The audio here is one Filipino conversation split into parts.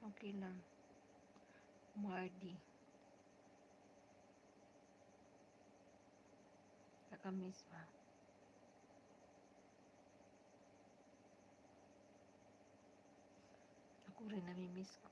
Okay lang. Mardi. Nakamiss ba? Ako rin namimiss ko.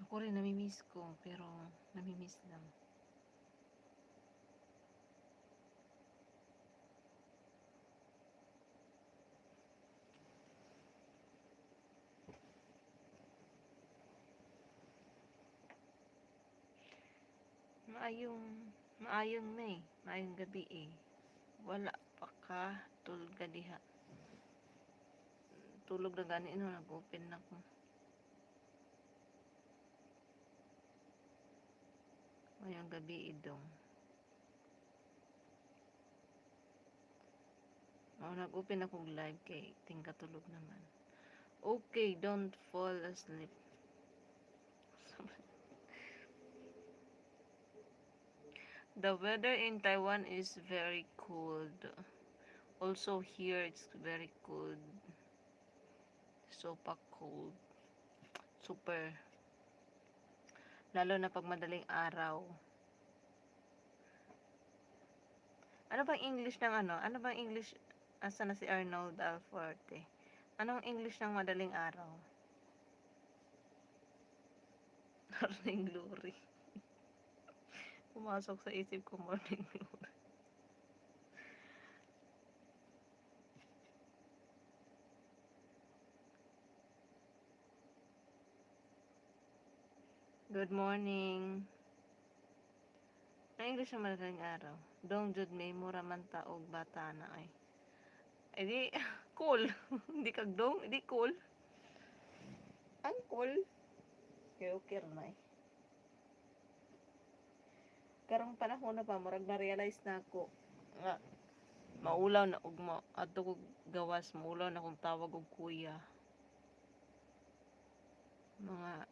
Ako rin namimiss ko, pero namimiss lang. Maayong May, maayong gabi eh. Wala pa ka tulog ka diha. Tulog na gani no, nag-open na ko. Maayong gabi idong. Nag-open akong live kay tingka tulog naman. Okay, don't fall asleep. The weather in Taiwan is very cold. Also here it's very cold. Super cold. Super. Lalo na pag madaling araw. Ano bang English ng ano? Ano bang English? Asa na si Arnold Alforte? Anong English ng madaling araw? Morning glory. Pumasok sa isip ko morning glory. Good morning. Ang English ng madaling araw. Dong jud may mura man taog bata na ay. Eh di, cool. Hindi kag dong, di cool. Ang cool. Okay na eh. Karong panahon na pa, murag na-realize na ako nga maulaw na og adto kog gawas, maulaw na kong tawag og kuya. Mga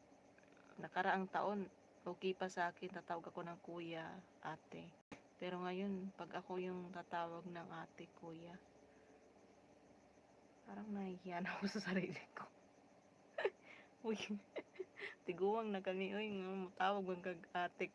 nakaraang taon, okay pa sa akin, tatawag ako ng kuya, ate. Pero ngayon, pag ako yung tatawag ng ate, kuya, parang nahihiya na ako sa sarili ko. Uy, tiguwang na kami, uy, matawag ang kag ate